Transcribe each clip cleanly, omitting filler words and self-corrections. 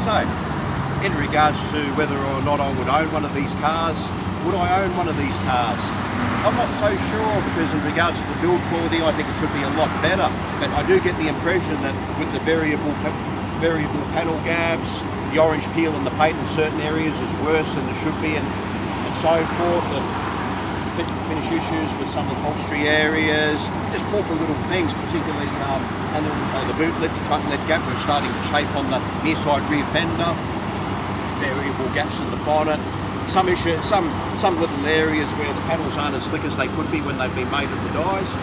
So, in regards to whether or not I would own one of these cars, would I own one of these cars? I'm not so sure, because in regards to the build quality, I think it could be a lot better. But I do get the impression that with the variable panel gaps, the orange peel in the paint in certain areas is worse than it should be, and so forth. And finish issues with some upholstery areas, just pauper little things, particularly, and also the boot lid, the trunk lid gap was starting to chafe on the near side rear fender, variable gaps in the bonnet, some little areas where the panels aren't as slick as they could be when they've been made at the dies.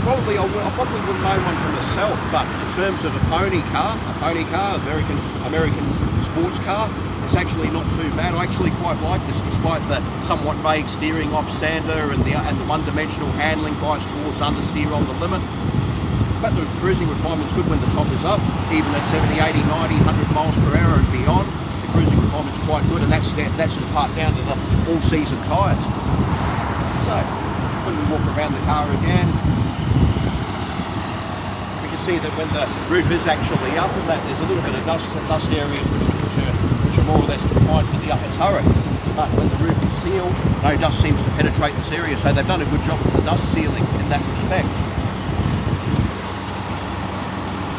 Probably I probably wouldn't own one for myself, but in terms of a pony car, American sports car, it's actually not too bad. I actually quite like this, despite the somewhat vague steering off Santa and the one-dimensional handling bias towards understeer on the limit. But the cruising refinement's good when the top is up, even at 70, 80, 90, 100 miles per hour and beyond. The cruising refinement's quite good, and that's in part down to the all-season tyres. So, when we walk around the car again, we can see that when the roof is actually up and that there's a little bit of dust areas which are more or less confined to the upper turret. But when the roof is sealed, no dust seems to penetrate this area, so they've done a good job with the dust sealing in that respect.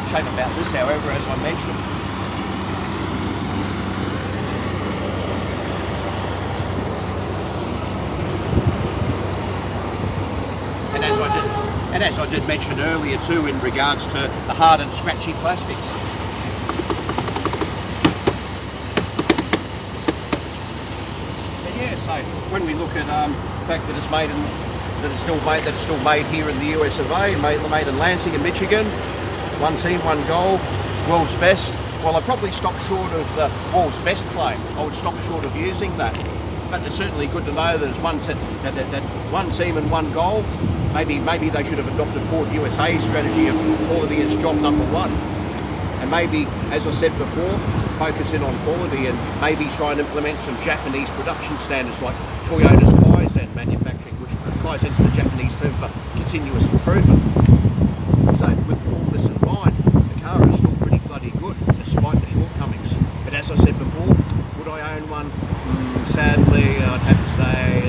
Shame about this, however, as I mentioned, and as I did mention earlier too, in regards to the hard and scratchy plastics. And yeah, so when we look at the fact that it's still made here in the US of A, made in Lansing in Michigan, one team, one goal, world's best. Well, I'd probably stop short of the world's best claim. I would stop short of using that. But it's certainly good to know that it's one team and one goal. Maybe they should have adopted Ford USA's strategy of quality as job number one. And maybe, as I said before, focus in on quality and maybe try and implement some Japanese production standards like Toyota's Kaizen manufacturing, which Kaizen's the Japanese term for continuous improvement. So with all this in mind, the car is still pretty bloody good, despite the shortcomings. But as I said before, would I own one? Sadly, I'd have to say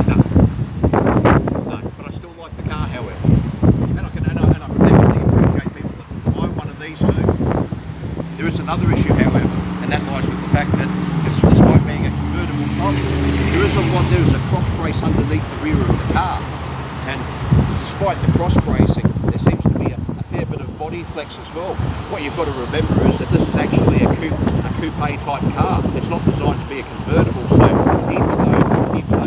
no. But I still like the car, however. And I can definitely appreciate people that buy one of these too. There is another issue, however, and that lies with the fact that despite being a convertible top, there is a cross brace underneath the rear of the car. And despite the cross bracing, there seems to be a fair bit of body flex as well. What you've got to remember is that this is actually a coupe type car. It's not designed to be a convertible, so even though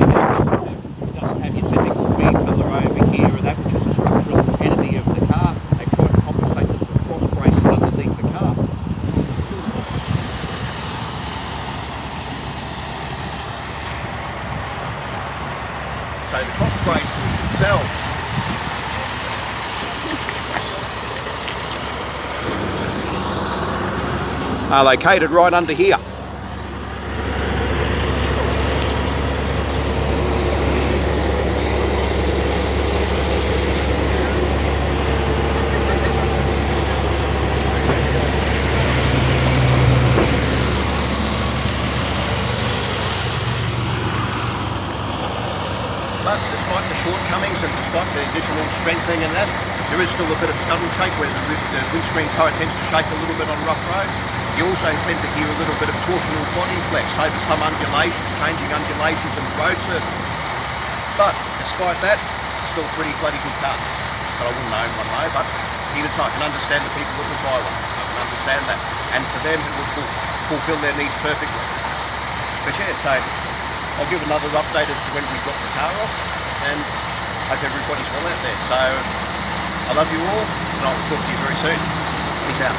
it doesn't have your typical B pillar over here, or that which is a structural enemy of the car, they've tried to compensate this with cross braces underneath the car. So the cross braces themselves are located right under here. But despite the shortcomings and despite the additional strengthening and that, there is still a bit of scuttle shake where the windscreen turret tends to shake a little bit on rough roads. You also tend to hear a little bit of torsional body flex over some undulations, changing undulations in the road surface. But despite that, still a pretty bloody good car. But I wouldn't own one though, but even so, I can understand the people that would buy one. I can understand that. And for them, it would fulfill their needs perfectly. But yeah, so I'll give another update as to when we drop the car off, and hope everybody's well out there. So I love you all, and I'll talk to you very soon. Peace out.